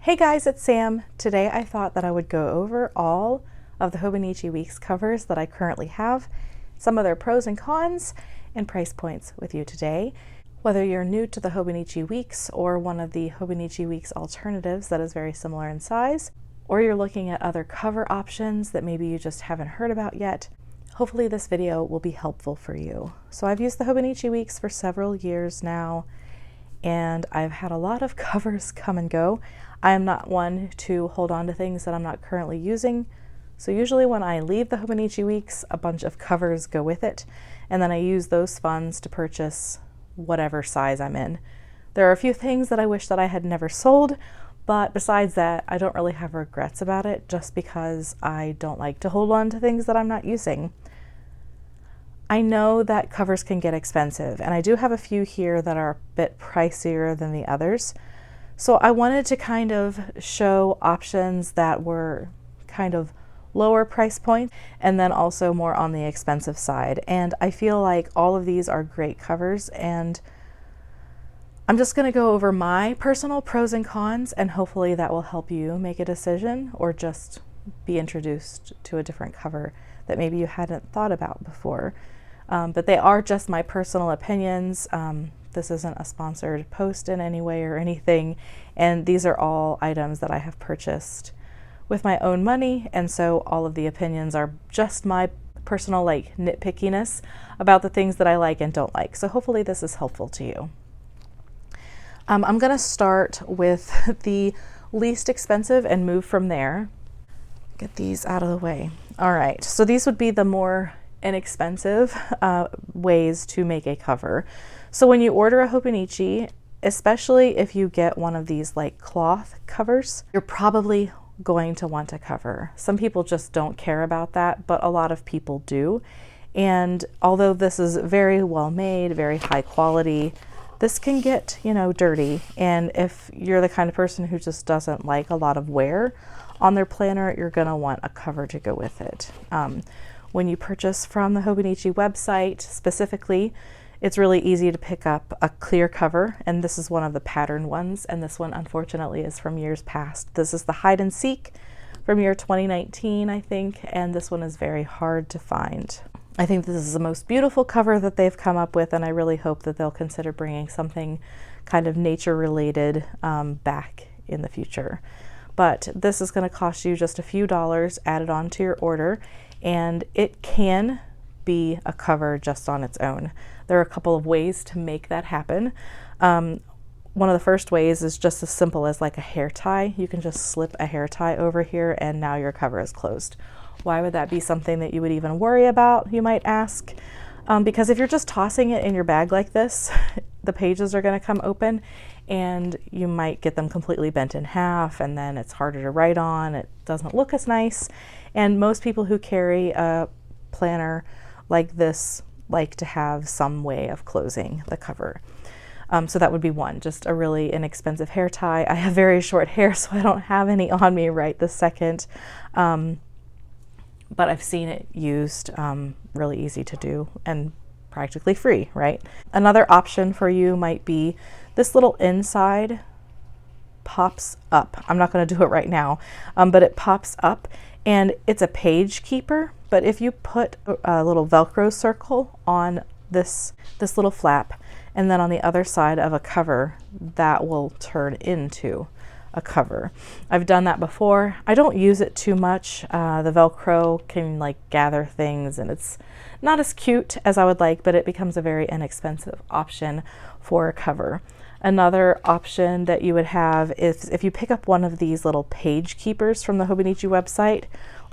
Hey guys, it's Sam. Today I thought that I would go over all of the Hobonichi Weeks covers that I currently have, some of their pros and cons, and price points with you today. Whether you're new to the Hobonichi Weeks or one of the Hobonichi Weeks alternatives that is very similar in size, or you're looking at other cover options that maybe you just haven't heard about yet, hopefully this video will be helpful for you. So I've used the Hobonichi Weeks for several years now, and I've had a lot of covers come and go. I am not one to hold on to things that I'm not currently using. So usually when I leave the Hobonichi Weeks, a bunch of covers go with it, and then I use those funds to purchase whatever size I'm in. There are a few things that I wish that I had never sold, but besides that, I don't really have regrets about it just because I don't like to hold on to things that I'm not using. I know that covers can get expensive, and I do have a few here that are a bit pricier than the others. So I wanted to kind of show options that were kind of lower price point and then also more on the expensive side. And I feel like all of these are great covers, and I'm just going to go over my personal pros and cons, and hopefully that will help you make a decision or just be introduced to a different cover that maybe you hadn't thought about before. But they are just my personal opinions. This isn't a sponsored post in any way or anything, and these are all items that I have purchased with my own money, and so all of the opinions are just my personal nitpickiness about the things that I like and don't like. So hopefully this is helpful to you. I'm going to start with the least expensive and move from there. Get these out of the way. All right, so these would be the more inexpensive ways to make a cover. So when you order a Hobonichi, especially if you get one of these cloth covers, you're probably going to want a cover. Some people just don't care about that, but a lot of people do. And although this is very well made, very high quality, this can get, dirty. And if you're the kind of person who just doesn't like a lot of wear on their planner, you're gonna want a cover to go with it. When you purchase from the Hobonichi website specifically, it's really easy to pick up a clear cover, and this is one of the pattern ones, and this one unfortunately is from years past. This is the Hide and Seek from year 2019, I think, and this one is very hard to find. I think this is the most beautiful cover that they've come up with, and I really hope that they'll consider bringing something kind of nature related back in the future. But this is going to cost you just a few dollars added on to your order, and it can be a cover just on its own. There are a couple of ways to make that happen. One of the first ways is just as simple as a hair tie. You can just slip a hair tie over here and now your cover is closed. Why would that be something that you would even worry about, you might ask? Because if you're just tossing it in your bag like this, the pages are going to come open and you might get them completely bent in half, and then it's harder to write on. It doesn't look as nice. And most people who carry a planner like this like to have some way of closing the cover. So that would be one, just a really inexpensive hair tie. I have very short hair, so I don't have any on me right this second. But I've seen it used, really easy to do and practically free, right? Another option for you might be this little inside pops up. I'm not going to do it right now, but it pops up and it's a page keeper. But if you put a little Velcro circle on this little flap, and then on the other side of a cover, that will turn into a cover. I've done that before. I don't use it too much. The Velcro can gather things, and it's not as cute as I would like, but it becomes a very inexpensive option for a cover. Another option that you would have is if you pick up one of these little page keepers from the Hobonichi website,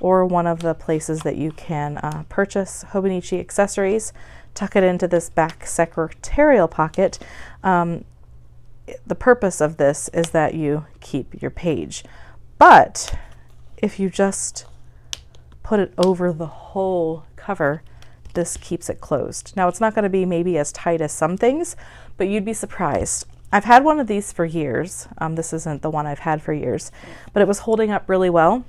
or one of the places that you can purchase Hobonichi accessories, tuck it into this back secretarial pocket. The purpose of this is that you keep your page. But if you just put it over the whole cover, this keeps it closed. Now it's not going to be maybe as tight as some things, but you'd be surprised. I've had one of these for years. This isn't the one I've had for years, but it was holding up really well.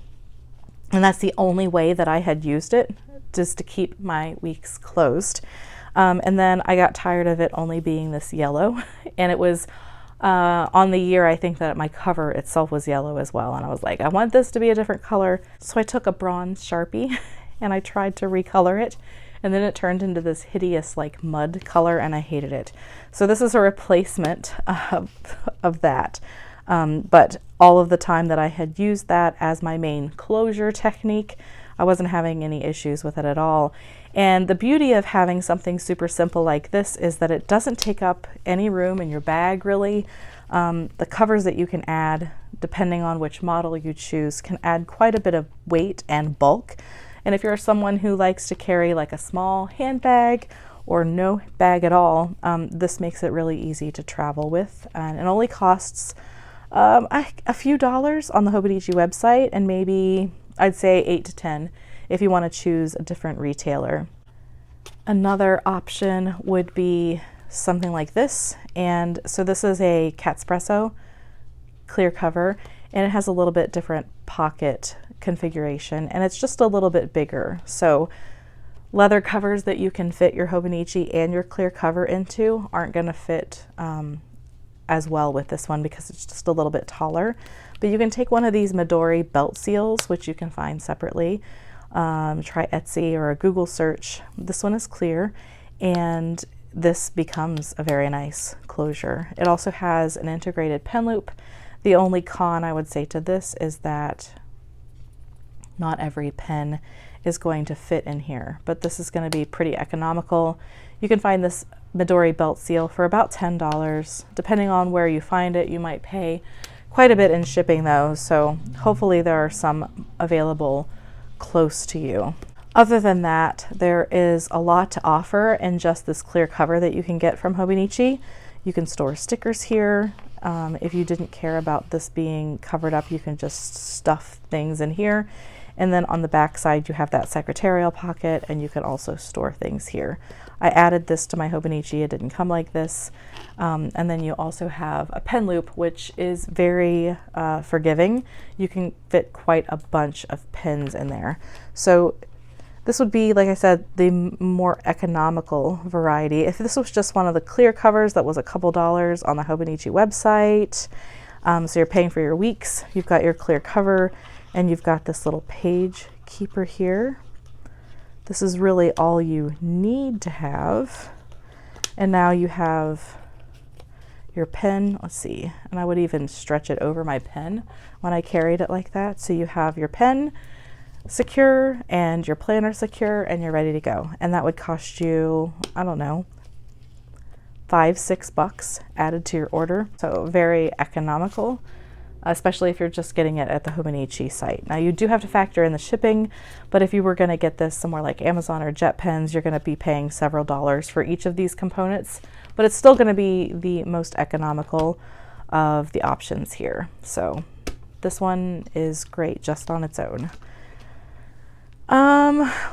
And that's the only way that I had used it, just to keep my weeks closed. And then I got tired of it only being this yellow, and it was On the year, I think that my cover itself was yellow as well, and I was like, I want this to be a different color. So I took a bronze Sharpie and I tried to recolor it, and then it turned into this hideous like mud color, and I hated it. So this is a replacement of that. But all of the time that I had used that as my main closure technique, I wasn't having any issues with it at all. And the beauty of having something super simple like this is that it doesn't take up any room in your bag, really. The covers that you can add, depending on which model you choose, can add quite a bit of weight and bulk. And if you're someone who likes to carry like a small handbag or no bag at all, this makes it really easy to travel with. And it only costs a few dollars on the Hobonichi website, and maybe I'd say 8 to 10 if you want to choose a different retailer. Another option would be something like this. And so this is a Catspresso clear cover, and it has a little bit different pocket configuration, and it's just a little bit bigger. So leather covers that you can fit your Hobonichi and your clear cover into aren't going to fit as well with this one because it's just a little bit taller. But you can take one of these Midori belt seals, which you can find separately. Try Etsy or a Google search. This one is clear, and this becomes a very nice closure. It also has an integrated pen loop. The only con I would say to this is that not every pen is going to fit in here, but this is going to be pretty economical. You can find this Midori belt seal for about $10. Depending on where you find it, you might pay quite a bit in shipping though, so hopefully there are some available close to you. Other than that, there is a lot to offer in just this clear cover that you can get from Hobonichi. You can store stickers here. If you didn't care about this being covered up, you can just stuff things in here. And then on the back side, you have that secretarial pocket, and you can also store things here. I added this to my Hobonichi. It didn't come like this. And then you also have a pen loop, which is very forgiving. You can fit quite a bunch of pens in there. So this would be, like I said, the more economical variety. If this was just one of the clear covers that was a couple dollars on the Hobonichi website, so you're paying for your weeks, you've got your clear cover, and you've got this little page keeper here. This is really all you need to have. And now you have your pen, let's see, and I would even stretch it over my pen when I carried it like that. So you have your pen secure and your planner secure, and you're ready to go. And that would cost you, I don't know, $5-6 added to your order. So very economical, especially if you're just getting it at the Hobonichi site. Now you do have to factor in the shipping, but if you were going to get this somewhere like Amazon or JetPens, you're going to be paying several dollars for each of these components, but it's still going to be the most economical of the options here. So this one is great just on its own.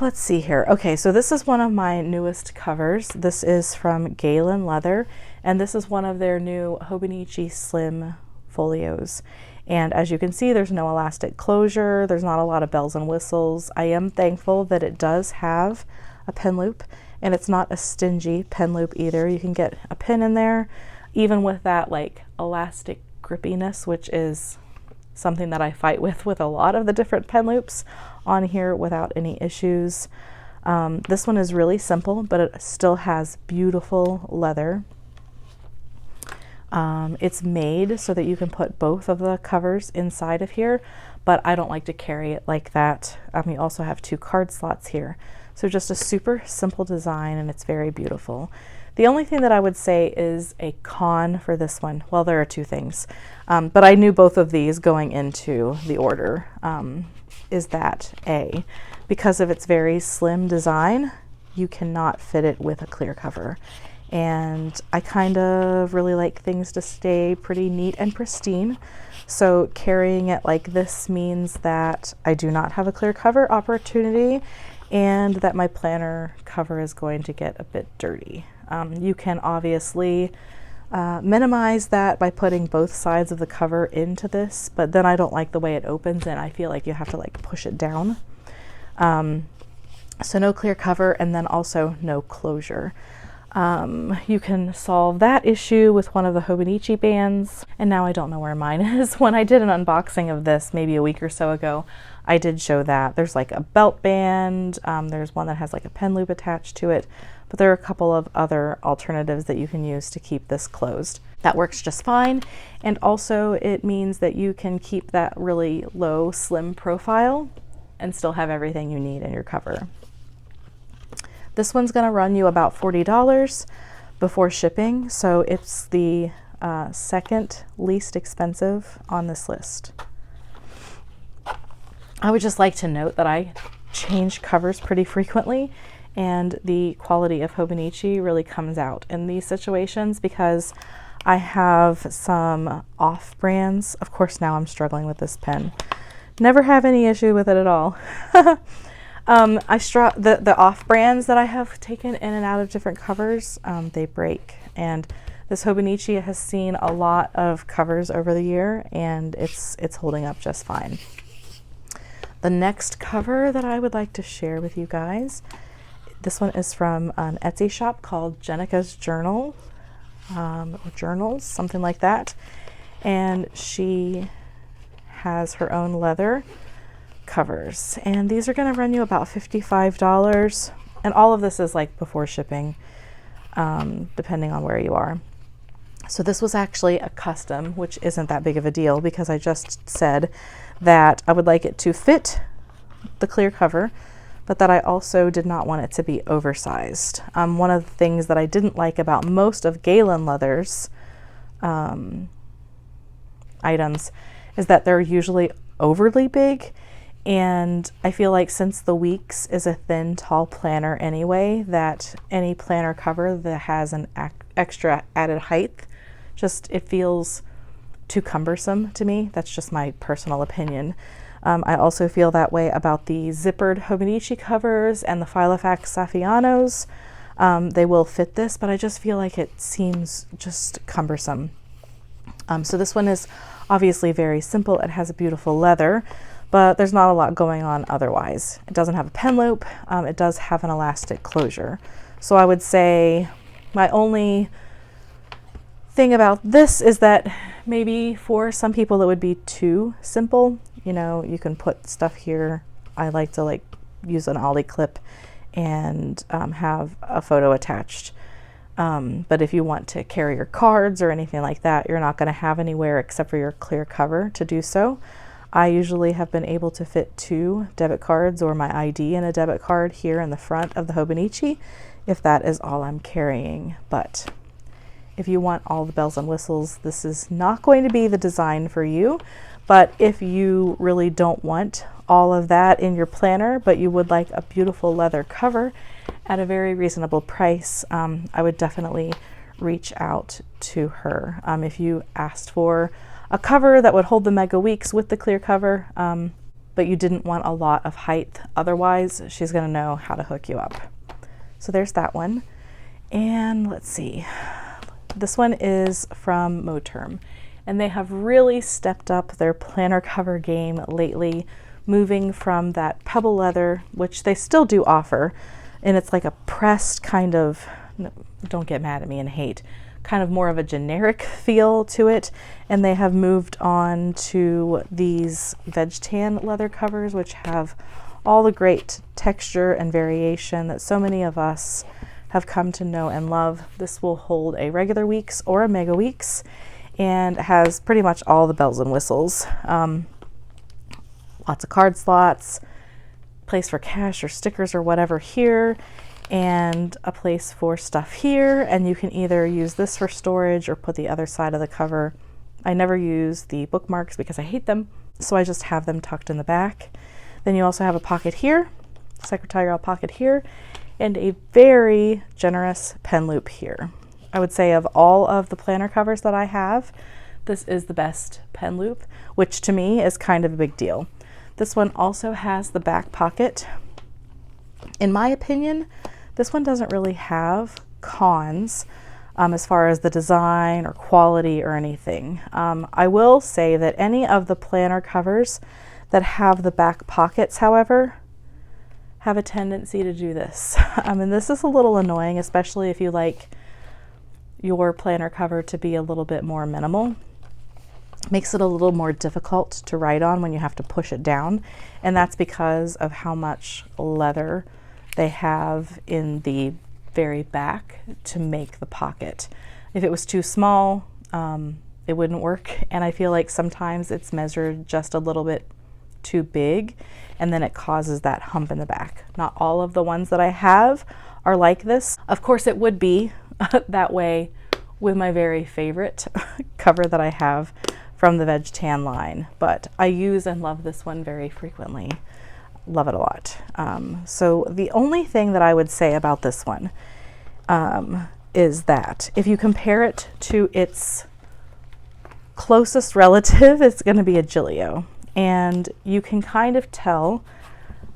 Let's see here. Okay, so this is one of my newest covers. This is from Galen Leather, and this is one of their new Hobonichi Slim folios. And as you can see, there's no elastic closure. There's not a lot of bells and whistles. I am thankful that it does have a pen loop, and it's not a stingy pen loop either. You can get a pin in there, even with that like elastic grippiness, which is something that I fight with a lot of the different pen loops on here without any issues. This one is really simple, but it still has beautiful leather. It's made so that you can put both of the covers inside of here, but I don't like to carry it like that. You also have 2 card slots here. So just a super simple design, and it's very beautiful. The only thing that I would say is a con for this one, well, there are 2 things, but I knew both of these going into the order, is that A, because of its very slim design, you cannot fit it with a clear cover. And I kind of really like things to stay pretty neat and pristine. So carrying it like this means that I do not have a clear cover opportunity, and that my planner cover is going to get a bit dirty. You can obviously minimize that by putting both sides of the cover into this, but then I don't like the way it opens, and I feel like you have to like push it down. So no clear cover, and then also no closure. You can solve that issue with one of the Hobonichi bands. And now I don't know where mine is. When I did an unboxing of this maybe a week or so ago, I did show that. There's like a belt band, there's one that has like a pen loop attached to it, but there are a couple of other alternatives that you can use to keep this closed. That works just fine, and also it means that you can keep that really low, slim profile and still have everything you need in your cover. This one's going to run you about $40 before shipping, so it's the second least expensive on this list. I would just like to note that I change covers pretty frequently, and the quality of Hobonichi really comes out in these situations because I have some off brands. Of course, now I'm struggling with this pen. Never have any issue with it at all. The off brands that I have taken in and out of different covers, they break. And this Hobonichi has seen a lot of covers over the year, and it's holding up just fine. The next cover that I would like to share with you guys, this one is from an Etsy shop called Jenica's Journal, or Journals, something like that. And she has her own leather covers. And these are going to run you about $55. And all of this is like before shipping, depending on where you are. So this was actually a custom, which isn't that big of a deal because I just said that I would like it to fit the clear cover, but that I also did not want it to be oversized. One of the things that I didn't like about most of Galen Leather's items is that they're usually overly big, and I feel like since the Weeks is a thin, tall planner anyway, that any planner cover that has an extra added height, just it feels too cumbersome to me. That's just my personal opinion. I also feel that way about the zippered Hobonichi covers and the Filofax Saffianos. They will fit this, but I just feel like it seems just cumbersome. So this one is obviously very simple. It has a beautiful leather, but there's not a lot going on otherwise. It doesn't have a pen loop. It does have an elastic closure. So I would say my only thing about this is that maybe for some people it would be too simple. You know, you can put stuff here. I like to use an ollie clip and have a photo attached. But if you want to carry your cards or anything like that, you're not going to have anywhere except for your clear cover to do so. I usually have been able to fit 2 debit cards or my ID in a debit card here in the front of the Hobonichi, if that is all I'm carrying. But if you want all the bells and whistles, this is not going to be the design for you. But if you really don't want all of that in your planner, but you would like a beautiful leather cover at a very reasonable price, I would definitely reach out to her. If you asked for a cover that would hold the Mega Weeks with the clear cover, but you didn't want a lot of height otherwise, she's going to know how to hook you up. So there's that one. And let's see. This one is from Moterm, and they have really stepped up their planner cover game lately, moving from that pebble leather, which they still do offer, and it's like a pressed kind of, don't get mad at me and hate, kind of more of a generic feel to it, and they have moved on to these veg tan leather covers, which have all the great texture and variation that so many of us have come to know and love. This will hold a regular Weeks or a Mega Weeks, and has pretty much all the bells and whistles. Lots of card slots, place for cash or stickers or whatever here, and a place for stuff here, and you can either use this for storage or put the other side of the cover. I never use the bookmarks because I hate them, so I just have them tucked in the back. Then you also have a pocket here, secretarial pocket here, and a very generous pen loop here. I would say of all of the planner covers that I have, this is the best pen loop, which to me is kind of a big deal. This one also has the back pocket. In my opinion, this one doesn't really have cons as far as the design or quality or anything. I will say that any of the planner covers that have the back pockets, however, have a tendency to do this. And this is a little annoying, especially if you like your planner cover to be a little bit more minimal. Makes it a little more difficult to write on when you have to push it down, and that's because of how much leather they have in the very back to make the pocket. If it was too small, it wouldn't work, and I feel like sometimes it's measured just a little bit too big, and then it causes that hump in the back. Not all of the ones that I have are like this. Of course it would be that way with my very favorite cover that I have from the Veg Tan line, but I use and love this one very frequently. Love it a lot. So the only thing that I would say about this one is that if you compare it to its closest relative, it's going to be a Gilio, and you can kind of tell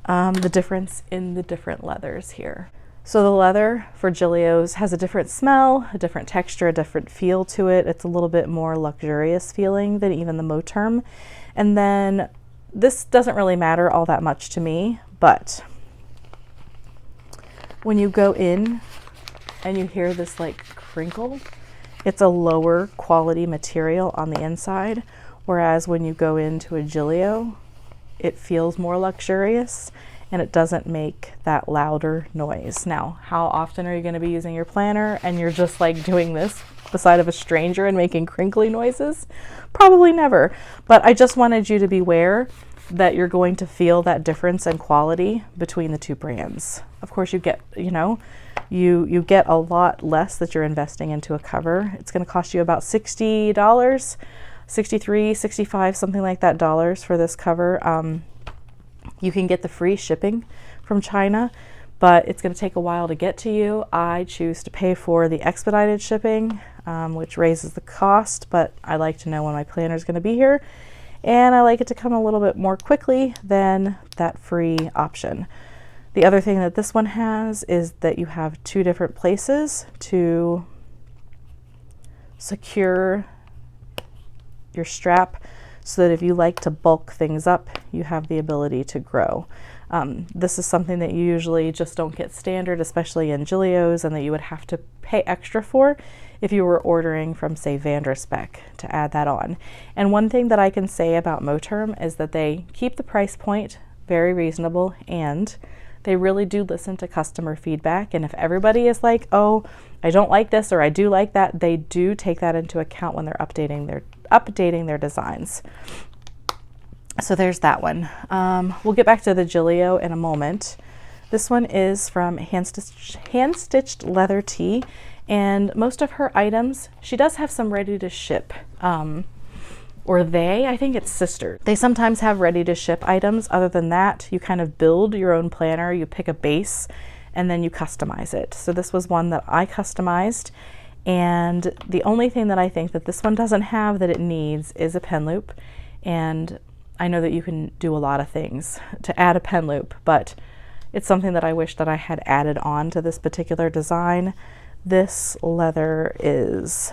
the difference in the different leathers here. So the leather for Gilio's has a different smell, a different texture, a different feel to it. It's a little bit more luxurious feeling than even the Moterm. And then this doesn't really matter all that much to me, but when you go in and you hear this like crinkle, it's a lower quality material on the inside, whereas when you go into a Gilio, it feels more luxurious and it doesn't make that louder noise. Now, how often are you going to be using your planner and you're just like doing this beside of a stranger and making crinkly noises? Probably never. But I just wanted you to be aware that you're going to feel that difference in quality between the two brands. Of course, you get, you get a lot less that you're investing into a cover. It's going to cost you about $60, $63, $65, something like that dollars for this cover. You can get the free shipping from China, but it's going to take a while to get to you. I choose to pay for the expedited shipping, which raises the cost, but I like to know when my planner is going to be here, and I like it to come a little bit more quickly than that free option. The other thing that this one has is that you have two different places to secure your strap, so that if you like to bulk things up, you have the ability to grow. This is something that you usually just don't get standard, especially in Gilio's, and that you would have to pay extra for if you were ordering from, say, Vanderspeck to add that on. And one thing that I can say about Moterm is that they keep the price point very reasonable, and they really do listen to customer feedback. And if everybody is like, oh, I don't like this or I do like that, they do take that into account when they're updating their designs. So there's that one. We'll get back to the Gilio in a moment. This one is from Hand Stitched Leather Tea, and most of her items, she does have some ready to ship. I think it's sisters. They sometimes have ready to ship items. Other than that, you kind of build your own planner, you pick a base, and then you customize it. So this was one that I customized, and the only thing that I think that this one doesn't have that it needs is a pen loop. And I know that you can do a lot of things to add a pen loop, but it's something that I wish that I had added on to this particular design. This leather is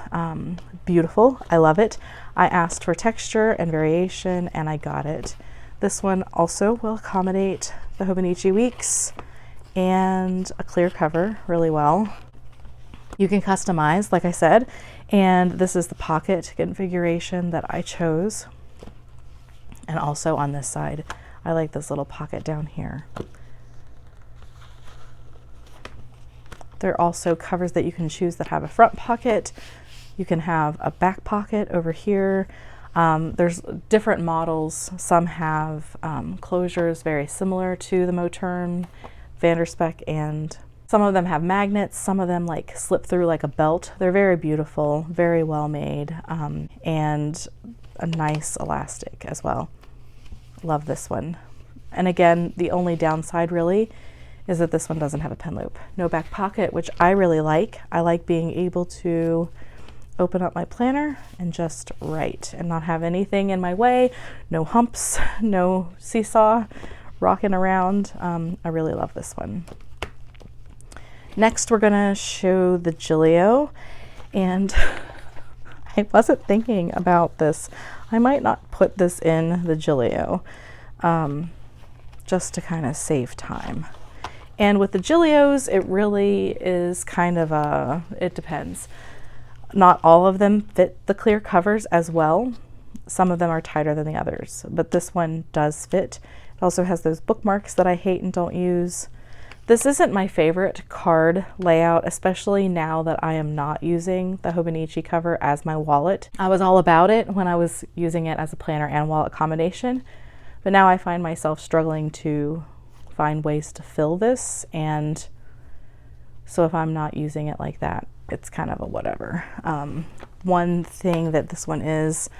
beautiful. I love it. I asked for texture and variation, and I got it. This one also will accommodate the Hobonichi weeks and a clear cover really well. You can customize, like I said, and this is the pocket configuration that I chose. And also on this side, I like this little pocket down here. There are also covers that you can choose that have a front pocket. You can have a back pocket over here. There's different models. Some have closures very similar to the Moterm, Vanderspeck, and some of them have magnets. Some of them like slip through like a belt. They're very beautiful, very well made, and a nice elastic as well. Love this one. And again, the only downside really is that this one doesn't have a pen loop. No back pocket, which I really like. I like being able to open up my planner and just write and not have anything in my way. No humps, no seesaw rocking around. I really love this one. Next, we're gonna show the Gilio, and I wasn't thinking about this. I might not put this in the Gilio, just to kind of save time. And with the Gilios, it really is kind of it depends. Not all of them fit the clear covers as well. Some of them are tighter than the others, but this one does fit. It also has those bookmarks that I hate and don't use. This isn't my favorite card layout, especially now that I am not using the Hobonichi cover as my wallet. I was all about it when I was using it as a planner and wallet combination, but now I find myself struggling to find ways to fill this, and so if I'm not using it like that, it's kind of a whatever. One thing that this one is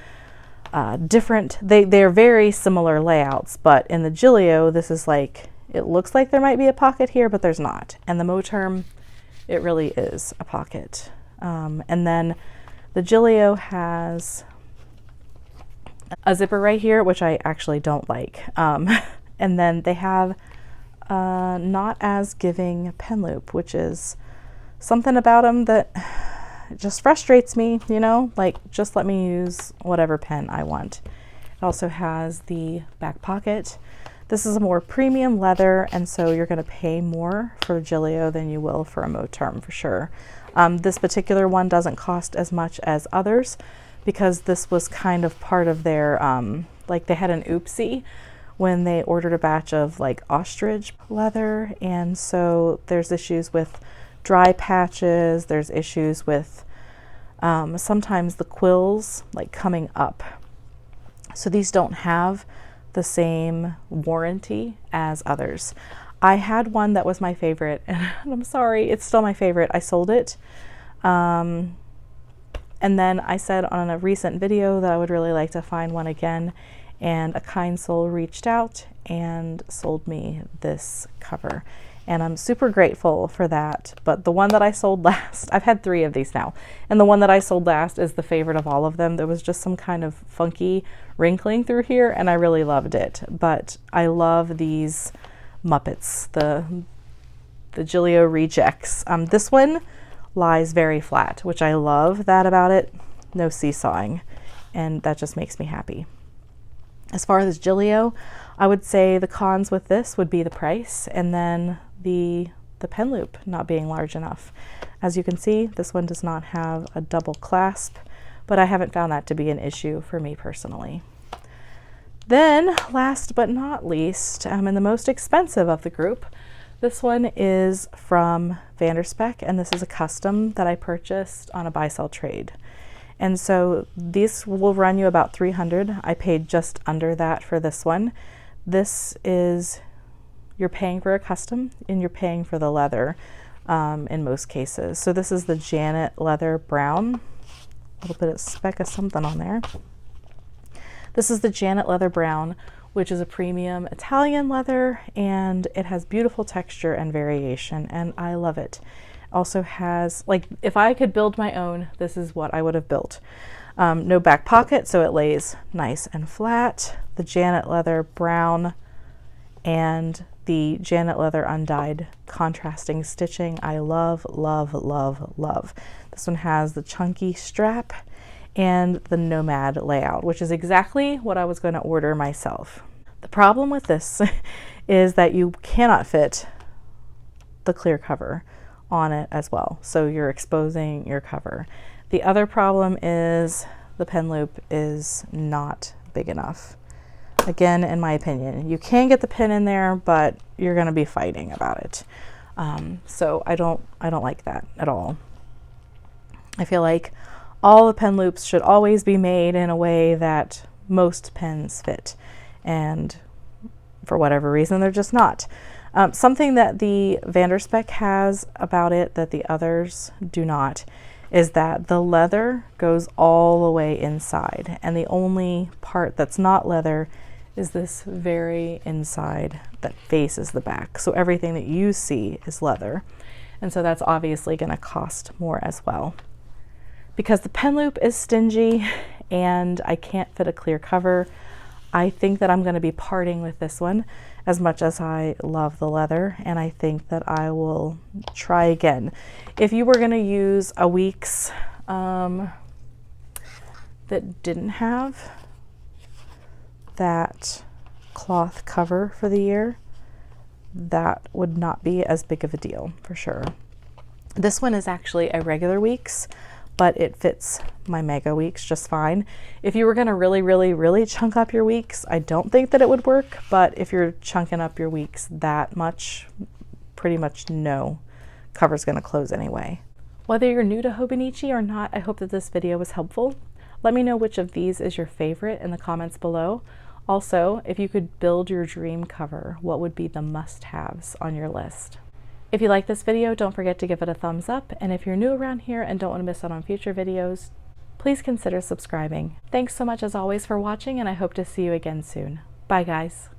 different, they're very similar layouts, but in the Gilio, this is like, it looks like there might be a pocket here, but there's not. And the Moterm, it really is a pocket. And then the Gilio has a zipper right here, which I actually don't like. And then they have not as giving pen loop, which is something about them that just frustrates me, you know, like just let me use whatever pen I want. It also has the back pocket. This is a more premium leather, and so you're going to pay more for Gilio than you will for a Moterm for sure. This particular one doesn't cost as much as others because this was kind of part of their, like they had an oopsie when they ordered a batch of like ostrich leather, and so there's issues with dry patches, there's issues with sometimes the quills like coming up. So these don't have the same warranty as others. I had one that was my favorite, and I'm sorry, it's still my favorite. I sold it. And then I said on a recent video that I would really like to find one again, and a kind soul reached out and sold me this cover. And I'm super grateful for that. But the one that I sold last, I've had 3 of these now, and the one that I sold last is the favorite of all of them. There was just some kind of funky wrinkling through here, and I really loved it. But I love these Muppets, the Gilio rejects. This one lies very flat, which I love that about it. No seesawing, and that just makes me happy. As far as Gilio, I would say the cons with this would be the price, and then the pen loop not being large enough. As you can see, this one does not have a double clasp, but I haven't found that to be an issue for me personally. Then, last but not least, and the most expensive of the group, this one is from Vanderspeck, and this is a custom that I purchased on a buy-sell trade. And so these will run you about $300. I paid just under that for this one. This is, you're paying for a custom and you're paying for the leather in most cases. So this is the Janet Leather Brown. A little bit of speck of something on there. This is the Janet Leather Brown, which is a premium Italian leather, and it has beautiful texture and variation, and I love it. Also has, like, if I could build my own, this is what I would have built. No back pocket, so it lays nice and flat. The Janet Leather Brown and the Janet Leather undyed contrasting stitching. I love, love, love, love. This one has the chunky strap and the nomad layout, which is exactly what I was going to order myself. The problem with this is that you cannot fit the clear cover on it as well, so you're exposing your cover. The other problem is the pen loop is not big enough. Again, in my opinion, you can get the pin in there, but you're going to be fighting about it. So I don't like that at all. I feel like all the pen loops should always be made in a way that most pens fit, and for whatever reason they're just not. Something that the Vanderspeck has about it that the others do not is that the leather goes all the way inside, and the only part that's not leather is this very inside that faces the back. So everything that you see is leather, and so that's obviously going to cost more as well. Because the pen loop is stingy and I can't fit a clear cover, I think that I'm going to be parting with this one, as much as I love the leather, and I think that I will try again. If you were going to use a week's that didn't have that cloth cover for the year, that would not be as big of a deal for sure. This one is actually a regular weeks, but it fits my mega weeks just fine. If you were gonna really chunk up your weeks, I don't think that it would work, but if you're chunking up your weeks that much, pretty much no cover's gonna close anyway. Whether you're new to Hobonichi or not, I hope that this video was helpful. Let me know which of these is your favorite in the comments below. Also, if you could build your dream cover, what would be the must-haves on your list? If you like this video, don't forget to give it a thumbs up, and if you're new around here and don't want to miss out on future videos, please consider subscribing. Thanks so much as always for watching, and I hope to see you again soon. Bye guys!